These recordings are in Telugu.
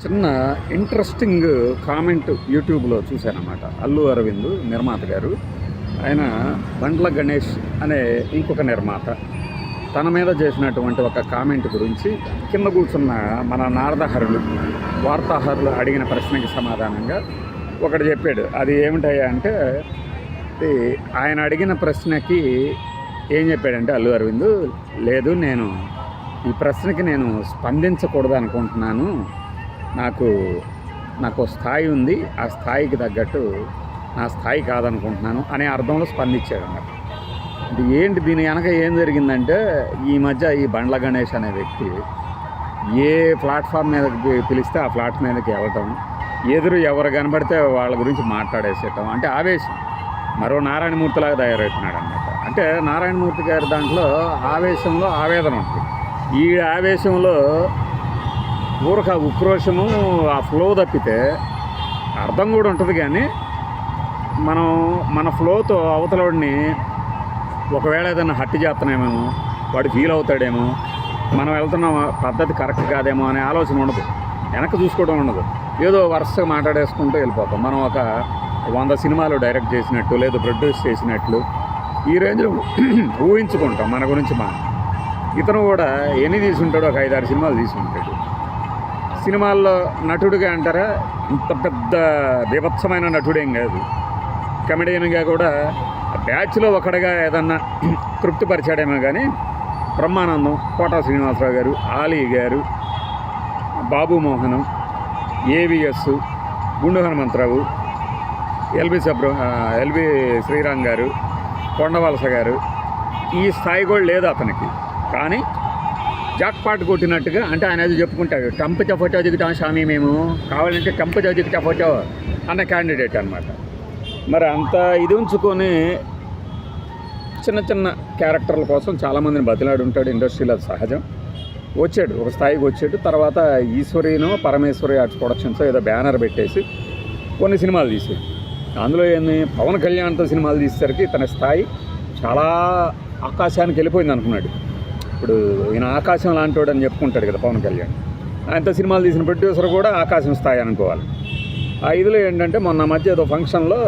చిన్న ఇంట్రెస్టింగ్ కామెంట్ యూట్యూబ్లో చూశానమాట. అల్లు అరవింద్ నిర్మాత గారు, ఆయన బండ్ల గణేష్ అనే ఇంకొక నిర్మాత తన మీద చేసినటువంటి ఒక కామెంట్ గురించి కింద కూర్చున్న మన నారదహరులు వార్తాహరులు అడిగిన ప్రశ్నకి సమాధానంగా ఒకటి చెప్పాడు. అది ఏమిటయ్యా అంటే, ఆయన అడిగిన ప్రశ్నకి ఏం చెప్పాడంటే అల్లు అరవింద్, లేదు నేను ఈ ప్రశ్నకి నేను స్పందించకూడదు అనుకుంటున్నాను, నాకు స్థాయి ఉంది, ఆ స్థాయికి తగ్గట్టు నా స్థాయి కాదనుకుంటున్నాను అనే అర్థంలో స్పందించాడు అన్నమాట. ఇది ఏంటి, దీని వెనక ఏం జరిగిందంటే, ఈ మధ్య ఈ బండ్ల గణేష్ అనే వ్యక్తి ఏ ప్లాట్ఫామ్ మీదకి పిలిస్తే ఆ ప్లాట్ మీదకి వెళ్ళటం, ఎదురు ఎవరు కనబడితే వాళ్ళ గురించి మాట్లాడేసేయటం, అంటే ఆవేశం, మరో నారాయణమూర్తిలాగా తయారవుతున్నాడు అన్నమాట. అంటే నారాయణమూర్తి గారి దాంట్లో ఆవేశంలో ఆవేదన ఉంటుంది, ఈ ఆవేశంలో ఊరక ఉక్రోషము ఆ ఫ్లో తప్పితే అర్థం కూడా ఉంటుంది. కానీ మన ఫ్లోతో అవతలవాడిని ఒకవేళ ఏదైనా హట్టి చేస్తున్నామేమో, వాడు ఫీల్ అవుతాడేమో, మనం వెళ్తున్న పద్ధతి కరెక్ట్ కాదేమో అనే ఆలోచన ఉండదు, వెనక్కి చూసుకోవడం ఉండదు, ఏదో వరుసగా మాట్లాడేసుకుంటూ వెళ్ళిపోతాం. మనం ఒక 100 సినిమాలు డైరెక్ట్ చేసినట్టు లేదా ప్రొడ్యూస్ చేసినట్లు ఈ రేంజ్లో ఊహించుకుంటాం మన గురించి. ఇతను కూడా ఎన్ని తీసుంటాడు, ఒక 5-6 సినిమాలు తీసుకుంటాడు. సినిమాల్లో నటుడిగా అంటారా, ఇంత పెద్ద బీభత్సమైన నటుడేం కాదు, కమెడియన్గా కూడా బ్యాచ్లో ఒకటిగా ఏదన్నా తృప్తిపరిచాడేమో. కానీ బ్రహ్మానందం, కోటా శ్రీనివాసరావు గారు, ఆలీ గారు, బాబు మోహనం, ఏవిఎస్, గుండు హనుమంతరావు, ఎల్బి శ్రీరామ్ గారు, కొండవలస గారు, ఈ స్థాయి కూడా లేదు అతనికి. కానీ జాక్పాట్ కొట్టినట్టుగా, అంటే ఆయన అది చెప్పుకుంటాడు, టంపచ ఫోటో దిగుతాం స్వామి మేము, కావాలంటే టంపచ దిగుతా ఫోటో అన్న క్యాండిడేట్ అనమాట. మరి అంత ఇది ఉంచుకొని చిన్న చిన్న క్యారెక్టర్ల కోసం చాలామందిని బతిలాడు ఉంటాడు ఇండస్ట్రీలో, అది సహజం. వచ్చాడు, ఒక స్థాయికి వచ్చాడు. తర్వాత ఈశ్వరీనో పరమేశ్వరి ఆర్ట్స్ ప్రొడక్షన్స్ ఏదో బ్యానర్ పెట్టేసి కొన్ని సినిమాలు తీసాడు. అందులో ఏంది, పవన్ కళ్యాణ్తో సినిమాలు తీసేసరికి తన స్థాయి చాలా ఆకాశానికి వెళ్ళిపోయింది అనుకున్నాడు. ఇప్పుడు ఈయన ఆకాశం లాంటివాడు అని చెప్పుకుంటాడు కదా పవన్ కళ్యాణ్. ఆయనతో సినిమాలు తీసిన ప్రొడ్యూసర్ కూడా ఆకాశం స్థాయి అనుకోవాలి. ఆ ఇదిలో ఏంటంటే, మొన్న మధ్య ఏదో ఫంక్షన్లో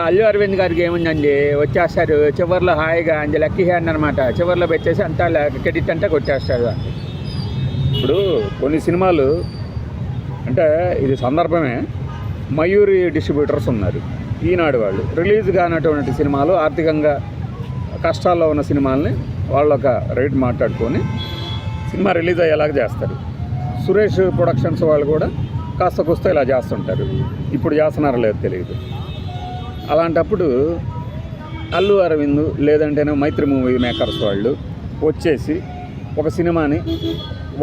అల్లు అరవింద్ గారికి ఏముందండి, వచ్చేస్తారు చివరిలో హాయిగా అంజ లక్కీ హ్యాండ్ అనమాట, చివరిలో పెట్టేసి అంతా క్రెడిట్ అంటే కొట్టేస్తాడు. ఇప్పుడు కొన్ని సినిమాలు అంటే ఇది సందర్భమే, మయూరి డిస్ట్రిబ్యూటర్స్ ఉన్నారు, ఈనాడు వాళ్ళు రిలీజ్ కానటువంటి సినిమాలు, ఆర్థికంగా కష్టాల్లో ఉన్న సినిమాలని వాళ్ళు ఒక రేట్ మాట్లాడుకొని సినిమా రిలీజ్ అయ్యేలాగా చేస్తారు. సురేష్ ప్రొడక్షన్స్ వాళ్ళు కూడా కాస్త కూస్త ఇలా చేస్తుంటారు. ఇప్పుడు చేస్తున్నారో లేదో తెలియదు. అలాంటప్పుడు అల్లు అరవింద్ లేదంటేనే మైత్రి మూవీ మేకర్స్ వాళ్ళు వచ్చేసి ఒక సినిమాని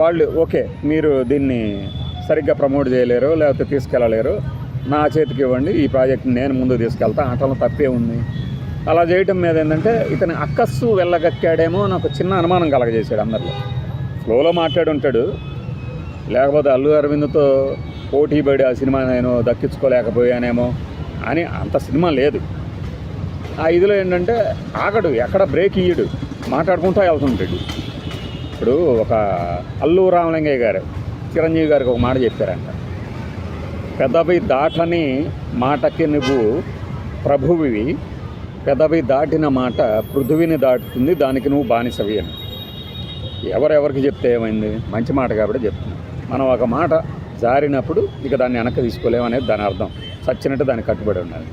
వాళ్ళు, ఓకే మీరు దీన్ని సరిగ్గా ప్రమోట్ చేయలేరు లేకపోతే తీసుకెళ్ళలేరు, నా చేతికి ఇవ్వండి, ఈ ప్రాజెక్ట్ని నేను ముందుకు తీసుకెళ్తా, ఆటలో తప్పే ఉంది. అలా చేయటం మీద ఏంటంటే, ఇతని అక్కస్సు వెళ్ళగక్కాడేమో అని ఒక చిన్న అనుమానం కలగజేశాడు అందరిలో. ఫ్లోలో మాట్లాడి ఉంటాడు, లేకపోతే అల్లు అరవింద్తో పోటీ పడి ఆ సినిమా నేను దక్కించుకోలేకపోయానేమో అని అంత సినిమా లేదు. ఆ ఇదిలో ఏంటంటే ఆగడు, ఎక్కడ బ్రేక్ ఇయ్యడు, మాట్లాడుకుంటూ వెళ్తుంటాడు. ఇప్పుడు ఒక అల్లు రామలింగయ్య గారు చిరంజీవి గారికి ఒక మాట చెప్పారంట, పెదవి దాటని మాటకి నువ్వు ప్రభువివి, పెదవి దాటిన మాట పృథువిని దాటుతుంది, దానికి నువ్వు బానిసవి అని. ఎవరెవరికి చెప్తే ఏమైంది, మంచి మాట కాబట్టి చెప్తున్నాను. మనం ఒక మాట జారినప్పుడు ఇక దాన్ని వెనక్కి తీసుకోలేమనేది దాని అర్థం, చచ్చినట్టు దానికి కట్టుబడి ఉండాలి.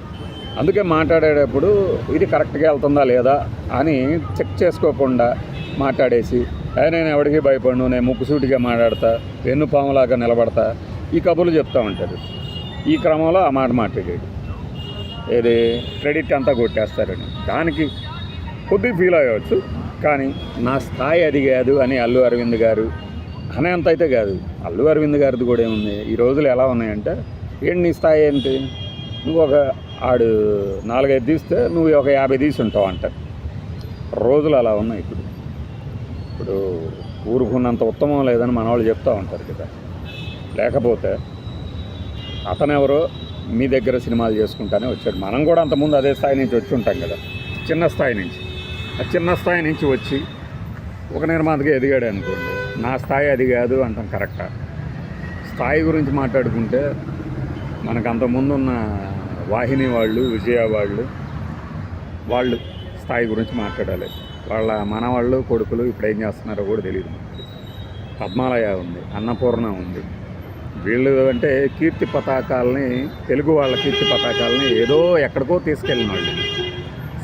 అందుకే మాట్లాడేటప్పుడు ఇది కరెక్ట్గా వెళ్తుందా లేదా అని చెక్ చేసుకోకుండా మాట్లాడేసి, నేను ఎవరికి భయపడను, నేను ముక్కుసూటిగా మాట్లాడతా, వెన్నుపాములాగా నిలబడతా, ఈ కబుర్లు చెప్తూ ఉంటారు. ఈ క్రమంలో ఆ మాట మాట్లాడాడు, ఏది క్రెడిట్ అంతా కొట్టేస్తారని. దానికి కొద్దిగా ఫీల్ అయ్యవచ్చు, కానీ నా స్థాయి అది కాదు అని అల్లు అరవింద్ గారు అనేంత అయితే కాదు. అల్లు అరవింద్ గారిది కూడా ఏముంది, ఈ రోజులు ఎలా ఉన్నాయంటే, ఏంటి నీ స్థాయి ఏంటి, నువ్వు ఒక 4-5 తీస్తే నువ్వు ఒక 50 తీసి ఉంటావు అంటారు. రోజులు అలా ఉన్నాయి. ఇప్పుడు ఊరుకున్నంత ఉత్తమం లేదని మన వాళ్ళు చెప్తూ ఉంటారు కదా. లేకపోతే అతనెవరో మీ దగ్గర సినిమాలు చేసుకుంటానే వచ్చాడు. మనం కూడా అంతకుముందు అదే స్థాయి నుంచి వచ్చి ఉంటాం కదా, చిన్న స్థాయి నుంచి. ఆ చిన్న స్థాయి నుంచి వచ్చి ఒక నిర్మాతగా ఎదిగాడు అనుకోండి, నా స్థాయి అది కాదు అంటాం కరెక్టా? స్థాయి గురించి మాట్లాడుకుంటే మనకు అంతకుముందున్న వాహిని వాళ్ళు, విజయ వాళ్ళు స్థాయి గురించి మాట్లాడాలి. వాళ్ళ మనవాళ్ళు, కొడుకులు ఇప్పుడు ఏం చేస్తున్నారో కూడా తెలియదు. పద్మాలయ ఉంది, అన్నపూర్ణ ఉంది. వీళ్ళు అంటే కీర్తి పతాకాలని, తెలుగు వాళ్ళ కీర్తి పతాకాలని ఏదో ఎక్కడికో తీసుకెళ్ళిన వాళ్ళు.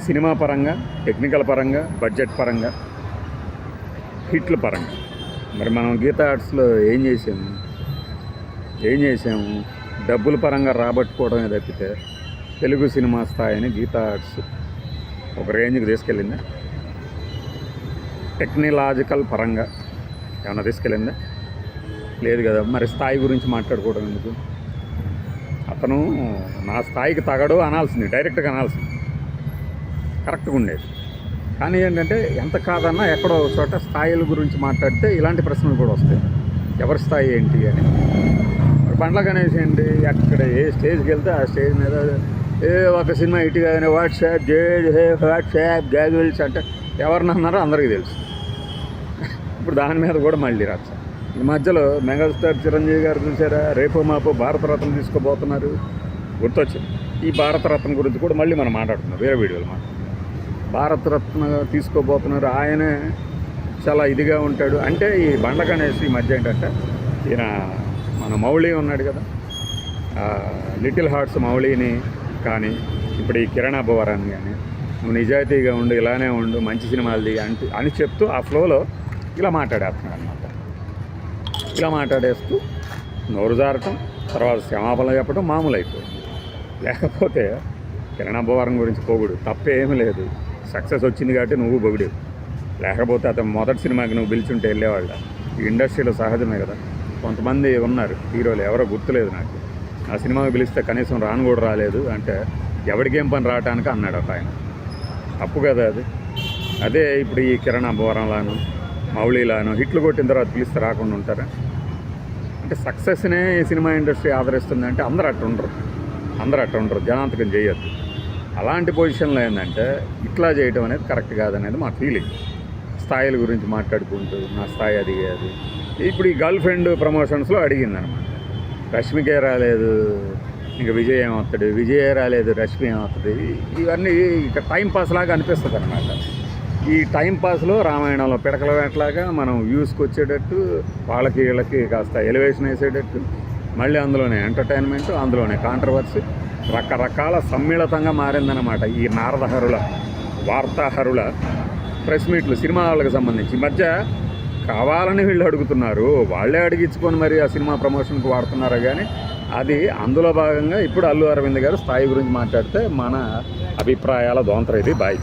సినిమా పరంగా, టెక్నికల్ పరంగా, బడ్జెట్ పరంగా, హిట్ల పరంగా. మరి మనం గీతా ఆర్ట్స్లో ఏం చేసాము? డబ్బుల పరంగా రాబట్టుకోవడమే తప్పితే తెలుగు సినిమా స్థాయిని గీతా ఆర్ట్స్ ఒక రేంజ్కి తీసుకెళ్ళిందా? టెక్నాలజికల్ పరంగా ఏమన్నా తీసుకెళ్ళిందా? లేదు కదా. మరి స్థాయి గురించి మాట్లాడుకోవడం ఎందుకు? అతను నా స్థాయికి తగడు అనాల్సింది, డైరెక్ట్గా అనాల్సింది, కరెక్ట్గా ఉండేది. కానీ ఏంటంటే ఎంత కాదన్నా ఎక్కడో ఒక చోట స్థాయిల గురించి మాట్లాడితే ఇలాంటి ప్రశ్నలు కూడా వస్తాయి. ఎవరి స్థాయి ఏంటి అని. బండ్ల గణేష్ ఏంటి, అక్కడ ఏ స్టేజ్కి వెళ్తే ఆ స్టేజ్ మీద ఒక సినిమా హిట్ కానీ వాట్సాప్ గ్యాగుల్స్ అంటే ఎవరిని అన్నారో అందరికీ తెలుసు. ఇప్పుడు దాని మీద కూడా మళ్ళీ రచ్చ. ఈ మధ్యలో మెగాస్టార్ చిరంజీవి గారు చూసారా, రేపో మాపో భారతరత్న తీసుకోబోతున్నారు. గుర్తొచ్చింది. ఈ భారతరత్న గురించి కూడా మళ్ళీ మనం మాట్లాడుతున్నాం వేరే వీడియోలో. భారతరత్న తీసుకోబోతున్నారు. ఆయనే చాలా ఇదిగా ఉంటాడు. అంటే ఈ బండ్ల గణేష్ ఈ మధ్య ఏంటంటే ఈయన మన మౌళి ఉన్నాడు కదా, లిటిల్ హార్ట్స్ మౌళిని కానీ ఇప్పుడు ఈ కిరణ్ అబ్బవరాన్ని కానీ నువ్వు నిజాయితీగా ఉండు, ఇలానే ఉండు, మంచి సినిమాలది అని చెప్తూ ఆ ఫ్లోలో ఇలా మాట్లాడేస్తున్నాడు అనమాట. ఇలా మాట్లాడేస్తూ నోరు జారటం, తర్వాత క్షమాపణలు చెప్పడం మామూలు అయిపోయింది. లేకపోతే కిరణ్ అబ్బవరం గురించి పొగుడు తప్పేమీ లేదు. సక్సెస్ వచ్చింది కాబట్టి నువ్వు పొగిడేవు. లేకపోతే అతను మొదటి సినిమాకి నువ్వు పిలిచుంటే వెళ్ళేవాళ్ళ. ఈ ఇండస్ట్రీలో సహజమే కదా. కొంతమంది ఉన్నారు హీరోలు, ఎవరో గుర్తులేదు నాకు, ఆ సినిమాకి పిలిస్తే కనీసం రాను కూడా రాలేదు అంటే ఎవరికేం పని రావటానికి అన్నాడు ఒక ఆయన. తప్పు కదా అది. అదే ఇప్పుడు ఈ కిరణ్ అబ్బవరంలాను, మౌళిలాను హిట్లు కొట్టిన తర్వాత పిలిస్తే రాకుండా ఉంటారా? అంటే సక్సెస్నే ఈ సినిమా ఇండస్ట్రీ ఆదరిస్తుంది అంటే అందరూ అట్టు ఉండరు. జనాంతకం చేయొద్దు. అలాంటి పొజిషన్లో ఏంటంటే ఇట్లా చేయడం అనేది కరెక్ట్ కాదనేది మా ఫీలింగ్. స్థాయిల గురించి మాట్లాడుకుంటూ నా స్థాయి అది. ఇప్పుడు ఈ గర్ల్ ఫ్రెండ్ ప్రమోషన్స్లో అడిగిందనమాట, రష్మికే రాలేదు ఇంకా విజయ్ ఏమవుతాడు, విజయే రాలేదు రష్మి ఏమవుతుంది. ఇవన్నీ ఇక టైంపాస్ లాగా అనిపిస్తుంది అనమాట. ఈ టైంపాస్లో రామాయణంలో పిడకల వేటలాగా మనం వ్యూస్కి వచ్చేటట్టు, వాళ్ళకి వీళ్ళకి కాస్త ఎలివేషన్ వేసేటట్టు, మళ్ళీ అందులోనే ఎంటర్టైన్మెంట్, అందులోనే కాంట్రవర్సీ, రకరకాల సమ్మిళితంగా మారిందనమాట ఈ నారదహరుల, వార్తాహరుల ప్రెస్ మీట్లు సినిమా వాళ్ళకి సంబంధించి. ఈ మధ్య కావాలని వీళ్ళు అడుగుతున్నారు, వాళ్ళే అడిగించుకొని మరి ఆ సినిమా ప్రమోషన్కి వాడుతున్నారు. కానీ అది అందులో భాగంగా ఇప్పుడు అల్లు అరవింద్ గారు స్థాయి గురించి మాట్లాడితే మన అభిప్రాయాల దొంతర ఇది. బాయ్.